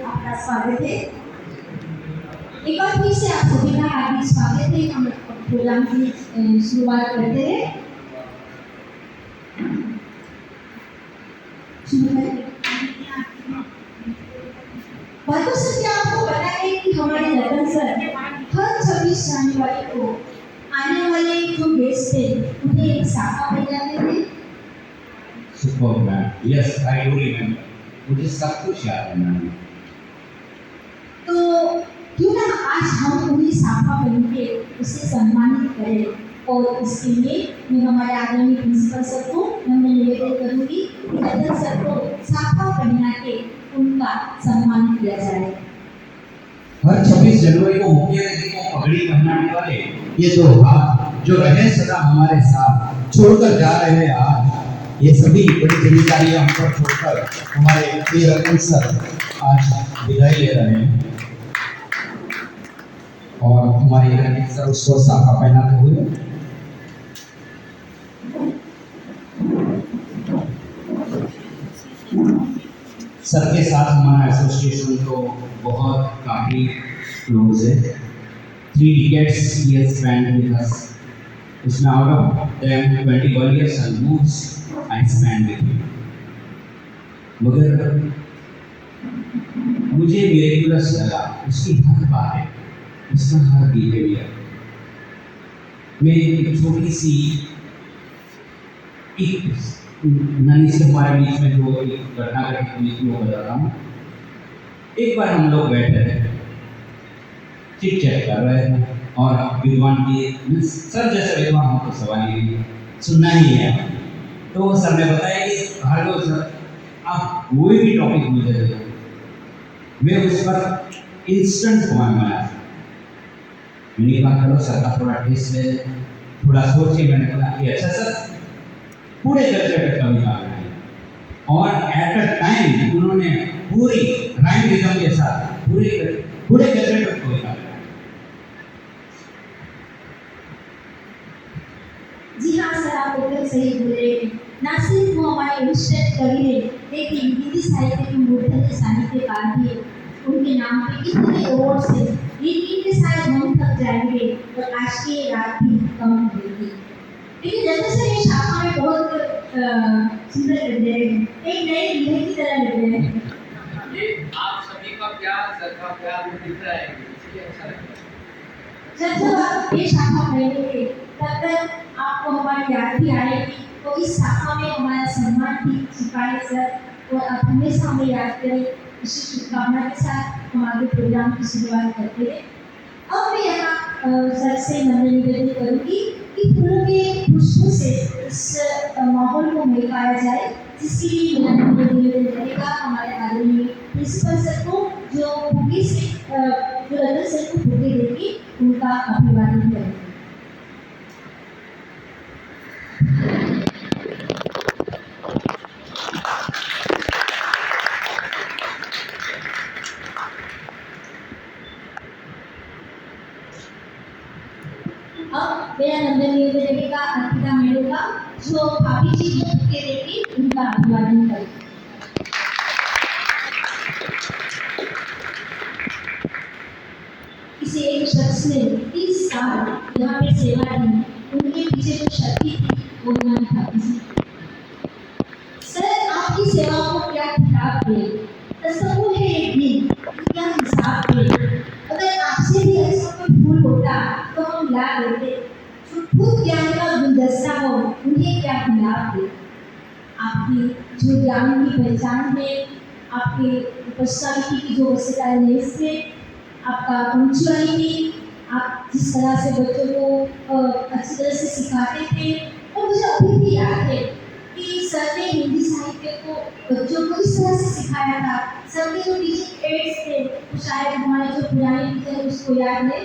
आपका स्वागत है। एक बार फिर से आप सभी का हार्दिक स्वागत है। हम प्रोग्राम की शुरुआत करते हैं। बातों से क्या आपको पता है कि हमारे रतन सर हर 26 जनवरी को आने वाले जो गेस्ट थे उन्हें एक साफा भेजाते थे। Super ma'am, yes I do remember, मुझे सब कुछ याद है मैम। तो क्यों ना आज हम उन्हें साफा पहन के उसे सम्मानित करें और इसके लिए मैं हमारे आदरणीय प्रिंसिपल सर को मैं निवेदन करूंगी कि रतन सर को साफा पहना के उनका सम्मान किया जाए। हर 26 जनवरी को मुख्य अतिथि को पगड़ी पहनाने वाले ये दो हाथ जो रहे सदा हमारे साथ छोड़कर जा रहे हैं आज, ये सभी बड़ी जिम्मेदारियां हम पर छोड़कर हमारे प्रिय रतन सर आज विदाई ले रहे हैं और हमारे रतन सर उसको साफा पहनाते हुए सर के साथ हमारा एसोसिएशन तो बहुत काफ़ी क्लोज है। 3 decades he has spent with us. उसमें out of them 21 years almost I spent with him. मगर मुझे मिरेकुलस लगा उसकी हर बातें, उसका हर बिहेवियर। मैं एक छोटी सी एक ननी से हमारे बीच में जो एक घटना घटी थी वो बताता हूँ। एक बार हम लोग बैठे थे, चिट चैट कर रहे थे और विद्वान की सर जैसे विद्वान हो तो सवाल ये सुनना ही है। तो सर ने बताया कि हर रोज सर आप कोई भी टॉपिक मुझे दे दो, मैं उस पर इंस्टेंट फॉर्म बनाया। मैंने कहा चलो सर का थोड़ा टेस्ट ले, थोड़ा सोचिए। मैंने कहा कि अच्छा सर पूरे कल्चर पे कविता बनाई और एट अ टाइम उन्होंने पूरी राइम रिदम के साथ पूरे कल्चर पे कविता बनाई। जी हाँ सर, आप बिल्कुल सही बोले। ना सिर्फ वो हमारे इंस्टेंट कवि है, लेकिन हिंदी साहित्य के मूर्धन्य साहित्यकार भी है। उनके नाम पे इतने अवार्ड्स हैं, लेकिन इनके साथ हम थक जाएंगे और आज की रात भी कम होगी। लेकिन जैसे सर ये शाखा में बहुत सुंदर लग रहे हैं, एक नए दूल्हे की तरह लग रहे हैं। ये आप सभी का प्यार, सर का प्यार दिख रहा है, इसलिए अच्छा लग रहा है। जब आप ये शाखा पहनेंगे तब तक आपको हमारी याद भी आएगी। तो इस शाखा में हमारा सम्मान भी छिपाए सर, और आप हमेशा हमें याद करें। इसी शुभकामना के साथ हम आगे प्रोग्राम की शुरुआत करते हैं। अब मैं यहाँ सर से मैं निवेदन करूँगी कि फूलों के खुशबू से इस माहौल को महकाया जाए, जिसके लिए मेरा निवेदन रहेगा हमारे आदरणीय प्रिंसिपल सर को, जो बुके से जो रतन सर को बुके देगी उनका अभिवादन करेंगे। अब मेरा नंबर निवेदन रहेगा अर्पिता मैडम का, जो भाभी जी को बुके देगी उनका अभिवादन करेंगे। किसी एक शख्स ने 30 साल यहाँ पे सेवा दी, उनके पीछे जो शक्ति थी वो हमारी भाभी जी। सर आपकी सेवा को क्या खिताब दे, तस्वीर है एक दिन क्या हिसाब दे। अगर आपसे भी ऐसा कोई भूल होता तो हम ला देते, जो खुद ज्ञान का गुलदस्ता हो उन्हें क्या खिलाफ दे। आपकी जो ज्ञान की पहचान है, आपके पर्सनालिटी की जो वसीयत है, आपका पंक्चुअलिटी, आप जिस तरह से बच्चों को अच्छी तरह से सिखाते थे। और मुझे अभी भी याद है कि सर ने हिंदी साहित्य को बच्चों को इस तरह से सिखाया था। सर के जो टीचिंग एड्स थे वो शायद हमारे जो पुराने टीचर उसको याद है।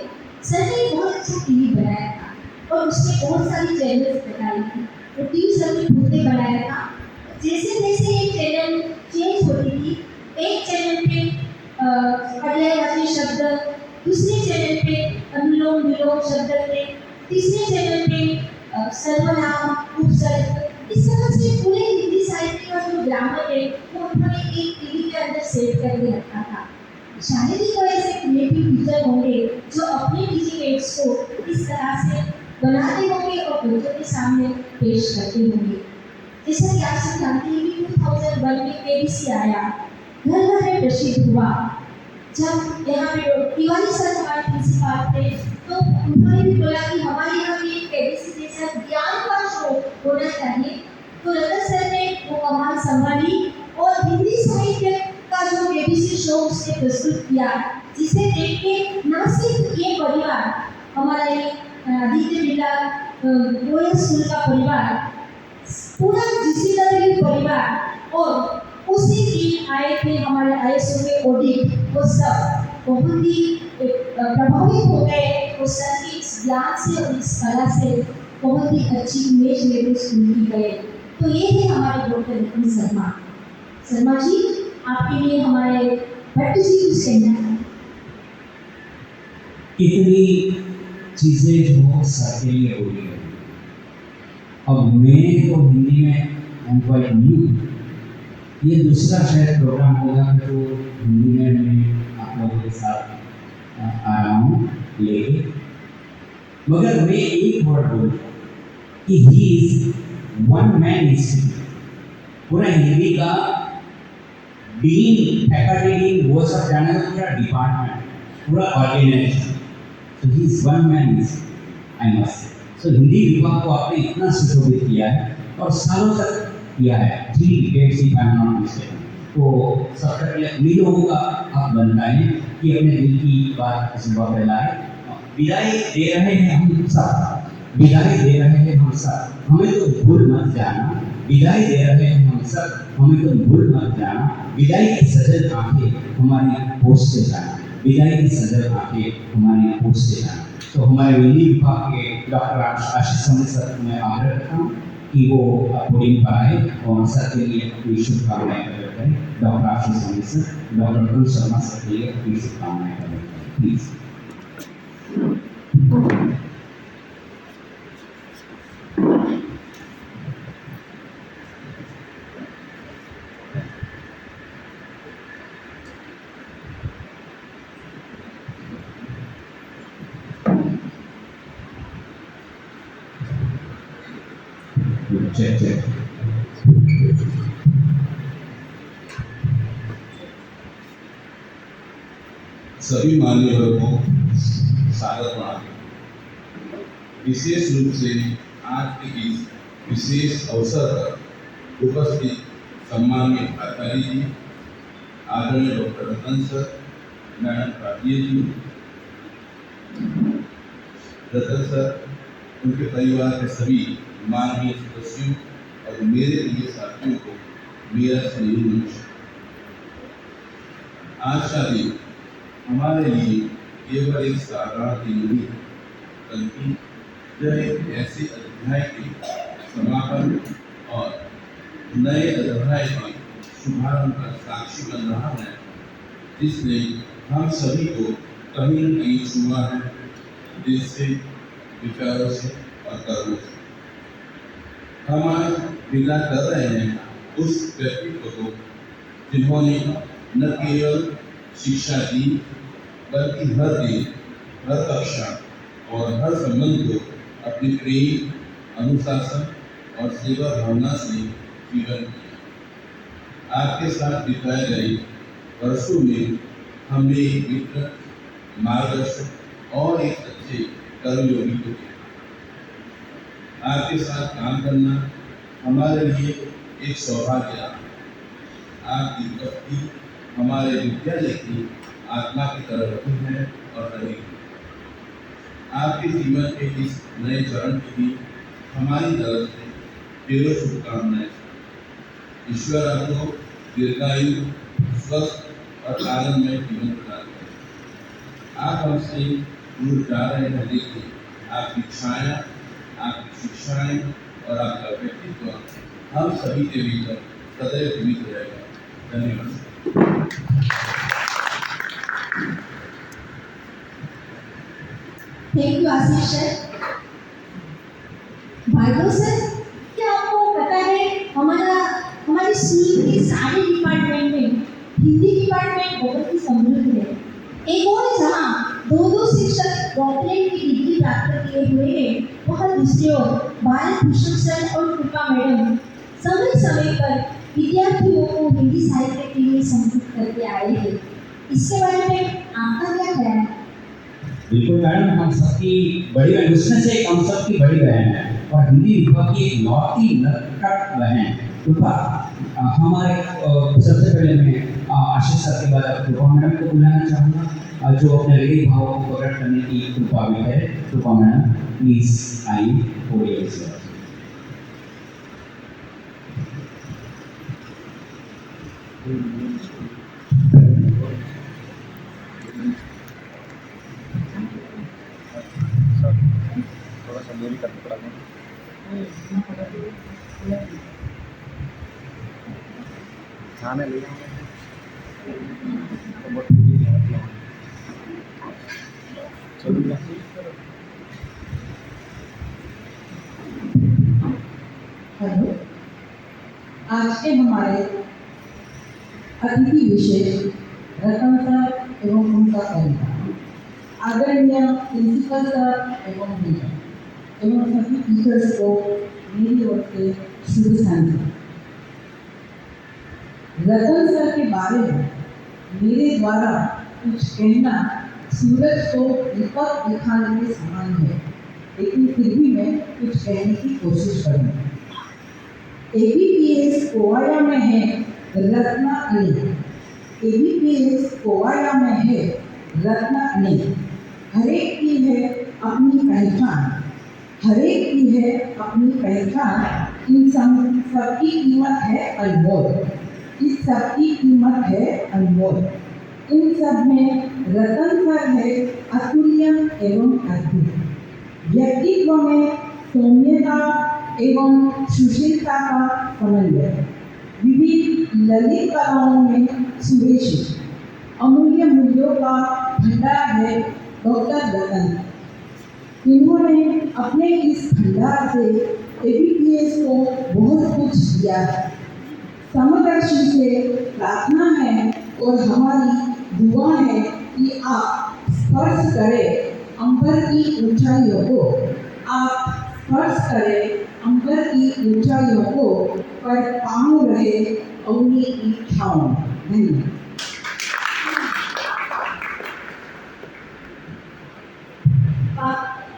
सर ने बहुत अच्छा टीवी बनाया था और उसमें बहुत सारी चैनल्स बताई थी। वो टीवी सर ने खुद ने बनाया था। जैसे जैसे एक चैनल चेंज होती थी, एक चैनल पे पर्यायवाची शब्द, दूसरे चैनल पे अनुलोम विलोम शब्द थे, तीसरे चैनल पे सर्वनाम उपसर्ग। इस तरह से पूरे हिंदी साहित्य का जो ग्रामर है वो उन्होंने एक टीवी के अंदर सेव करके रखा था। शायद ही कोई ऐसे क्रिएटिव टीचर होंगे जो अपने टीचिंग एड्स को इस तरह से बनाते होंगे और बच्चों के सामने पेश करते होंगे। जैसा कि आप सब जानते हैं कि 2001 में केबीसी आया, घर घर में प्रसिद्ध हुआ। जब यहाँ पे तिवारी सर हमारे प्रिंसिपल थे, तो उन्होंने भी बोला कि हमारे यहाँ भी केबीसी जैसा ज्ञान का शो होना चाहिए। तो रतन सर ने वो कमान संभाली और हिंदी साहित्य का जो केबीसी शो उसने प्रस्तुत किया, जिसे देख के न सिर्फ ये परिवार, हमारा ये आदित्य बिरला रोयल स्कूल का परिवार, पूरा जीसी नगरी परिवार और उसी दिन आए थे हमारे आईएसओ के ऑडिट, वो सब बहुत ही प्रभावित हो गए उस सर की इस ज्ञान से और इस कला से। बहुत ही अच्छी इमेज लेकर स्कूल की गए। तो ये है हमारे डॉक्टर नितिन शर्मा। शर्मा जी, आपके लिए हमारे भट्ट जी कुछ कहना है। इतनी चीजें जो सर के लिए हो रही है, अब मैं तो हिंदी में I'm quite new, ये दूसरा शायद प्रोग्राम होगा तो हिंदी में मैं आप लोगों के साथ आ रहा हूँ लेके, मगर मैं एक वर्ड बोलूँ कि he is one man institute. पूरा हिंदी का डीन, फैकल्टी डीन, वो सब जाने का पूरा डिपार्टमेंट, पूरा ऑर्गेनाइजेशन, तो he is one man institute I must say. सो हिंदी विभाग को आपने इतना सुशोभित किया है और सालों तक किया है, 3 decades if I'm not mistaken। तो सबसे पहले उन्हीं लोगों का हक बनता है कि अपने दिल की बात इस जगह पे लाए। विदाई दे रहे हैं हम सब, विदाई दे रहे हैं हम सब, हमें तो भूल मत जाना, विदाई दे रहे हैं हम सब, हमें तो भूल मत जाना, विदाई की सजल आंखें हमारी पोस्ट से जाना, विदाई की सजल आंखें हमारी पोस्ट से जाना। तो हमारे हिंदी विभाग के डॉक्टर आशीष समझ सर मैं आग्रह करता हूँ कि वो पोडियम पर आए और सर के लिए अपनी शुभकामनाएं प्रकट करें। डॉक्टर आशीष समझ sir, doctor Atul Sharma sir के लिए अपनी शुभकामनाएं करें प्लीज। चेक सभी मान्यवरों को स्वागत प्रणाम। विशेष रूप से आज के इस विशेष अवसर पर उपस्थित सम्माननीय आचार्य जी, आदरणीय डॉक्टर रतन सर, मैडम पाटिया जी, रतन सर, उनके परिवार के सभी माननीय सदस्यों और मेरे प्रिय साथियों को मेरा स्नेही नमस्कार। आज का दिन हमारे लिए केवल एक साधारण दिन नहीं, बल्कि यह एक ऐसे अध्याय के समापन और नए अध्याय के शुभारंभ का साक्षी बन रहा है, जिसने हम सभी को कहीं न कहीं छुआ है, दिल से, विचारों से और कर्मों से। हम आज विदा कर रहे हैं उस व्यक्तित्व को जिन्होंने न केवल शिक्षा दी, बल्कि हर दिन, हर कक्षा और हर संबंध को अपने प्रेम, अनुशासन और सेवा भावना से जीवन किया। आपके साथ बिताए गए वर्षों में हमने एक मित्र, मार्गदर्शक और एक अच्छे कर्मयोगी को किया। आपके साथ काम करना हमारे लिए एक सौभाग्य रहा। आपकी उपस्थिति हमारे विद्यालय की आत्मा की तरह रही है और रहेगी। आपके जीवन के इस नए चरण की भी हमारी तरफ से ढेरों शुभकामनाएं। ईश्वर आपको दीर्घायु, स्वस्थ और आनंदमय जीवन प्रदान करें। आप हमसे दूर जा रहे हैं, लेकिन आपकी छाया, आपकी शिक्षाएं और आपका व्यक्तित्व हम सभी के भीतर सदैव जीवित रहेगा। धन्यवाद। Thank you Ashish sir. Bhargav sir, क्या आपको पता है हमारे स्कूल के सारे डिपार्टमेंट में हिंदी डिपार्टमेंट बहुत ही समृद्ध मुल्क है। एक और जहाँ दो शिक्षक डॉक्टरेट की डिग्री प्राप्त किए हुए हैं, वहाँ दूसरी ओर भारत भूषण सर और कृपा मैडम समय समय पर विद्यार्थियों को हिंदी साहित्य के लिए संबोधित करके आए हैं। इसके बारे में आपका क्या ख्याल है? बिल्कुल मैडम, हम सबकी बड़ी बहन, उसमें से एक हम सबकी बड़ी बहन है और हिंदी विभाग की एक लौती नटखट बहन कृपा। हमारे सबसे पहले मैं आशीष सर के बाद कृपा मैडम को बुलाना चाहूँगा, जो अपने हृदय भावों को प्रकट करने की कृपा भी है। कृपा मैडम प्लीज आइए, बोलिए सर। थोड़ा सा मेरी करके पड़ा खाने ले चलिए। हेलो, आज के हमारे अतिथि विशेष रतन सर एवं उनका परिवार, आदरणीय प्रिंसिपल सर एवं टीचर एवं सभी टीचर्स को मेरी ओर से शुभ संध्या। रतन सर के बारे में मेरे द्वारा कुछ कहना सूरज को दीपक दिखाने के समान है, लेकिन फिर भी मैं कुछ कहने की कोशिश करूँगा। ABPS कोवाया में है रत्ना अनिल, ABPS कोवाया में है रत्ना अनिल। हर एक की है अपनी पहचान, हर एक की है अपनी पहचान। इन सबकी कीमत है अनमोल, इस सबकी कीमत है अनमोल। इन सब में रतन सर है अतुल्य एवं अद्भुत। व्यक्तित्व में सौम्यता एवं सुशीलता का समन्वय, विविध ललित कलाओं में सुरेशी, अमूल्य मूल्यों का भंडार है डॉक्टर रतन। इन्होंने अपने इस भंडार से ABPS को बहुत कुछ दिया है। समदर्शी से प्रार्थना है और हमारी दुआ है कि आप स्पर्श करें अंबर की ऊंचाइयों को, आप स्पर्श करें अंबर की ऊंचाइयों को, पर पाँव रहे अग्नि की छाँव में। धन्यवाद।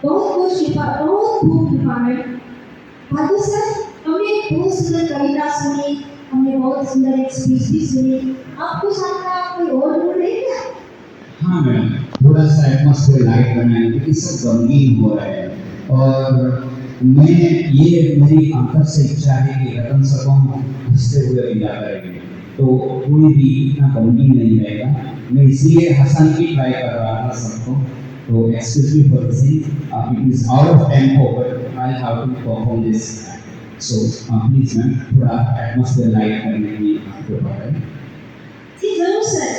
बहुत बहुत शिफा, बहुत बहुत कृपा है। बहादुर सर, हमने बहुत सुंदर कविता सुनी, हमने बहुत सुंदर एक स्पीच भी सुनी। आपको साथ का कोई और बोल रहे क्या? हाँ मैडम, थोड़ा सा एटमॉस्फेयर लाइट बनाए क्योंकि सब गमगीन हो रहे हैं और ये मेरी अंतर से इच्छा है कि रतन सर को हम हंसते हुए विदा करेंगे, तो कोई भी इतना गमगीन नहीं रहेगा। मैं इसलिए हंसाने की ट्राई कर रहा था सबको, तो excuse me for this, it is out of tempo but I have to perform this. So please ma'am, थोड़ा एटमॉस्फेयर लाइट करने की आपको है। जी जरूर सर,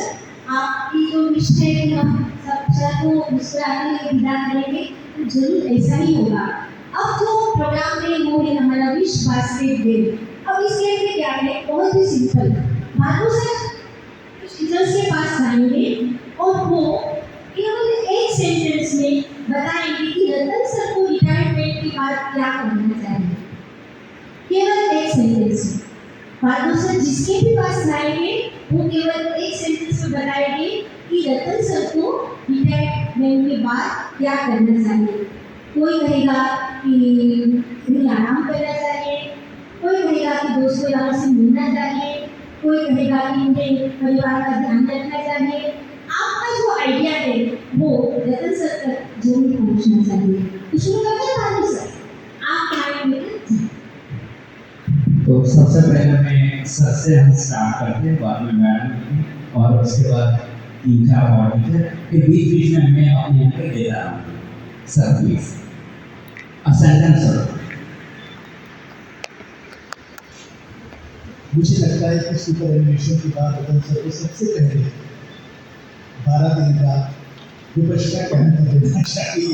आपकी जो विषय है कि हम सब सर को मुस्कुराते हुए विदा करेंगे, तो जरूर ऐसा ही होगा। अब जो प्रोग्राम में वो है हमारा विश्व बास्केट गेम। अब इस गेम में क्या है, बहुत ही सिंपल। बहादुर सर टीचर्स के पास आएंगे और वो केवल एक सेंटेंस में बताएंगे कि रतन सर को रिटायरमेंट के बाद क्या करना चाहिए। केवल एक सेंटेंस में बहादुर सर जिसके भी पास आएंगे वो केवल एक सेंटेंस में बताएंगे कि रतन सर को रिटायरमेंट के बाद क्या करना चाहिए। कोई कहेगा कि कहीं आराम करना चाहिए, कोई कहेगा कि दोस्तों यारों से मिलना चाहिए, कोई कहेगा कि उन्हें परिवार का ध्यान रखना चाहिए। आपका जो आइडिया है वो रतन सर तक जरूर पहुंचना चाहिए। तो शुरू करते हैं बहादुर सर, आप क्या में। तो सबसे पहले मैं सर से हम स्टार्ट करते हैं, बाद में मैडम और उसके बाद 3-4 और टीचर, फिर बीच में मैं अपने यहाँ पे दे रहा हूँ। Sir please sentence sir. मुझे लगता है कि सुपर एनिमेशन के बाद रतन सर को सबसे पहले 12 दिन का विपक्ष का कैंप कर देना चाहिए।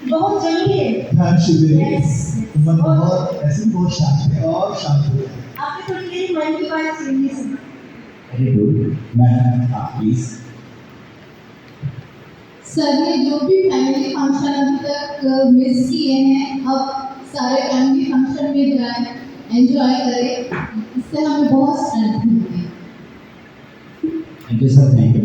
बहुत जरूरी है। हाँ शिविर Yes. मन बहुत ऐसे बहुत शांत है और शांत हो गया। आपने थोड़ी देर मन की बात सुनी थी। वेरी गुड मैडम, आप प्लीज। सर ने जो भी फैमिली फंक्शन अभी तक मिस किए हैं, अब सारे फैमिली फंक्शन में जाएं, एंजॉय करें, इससे हमें बहुत स्ट्रेंथ मिलती है। Thank you sir, thank you.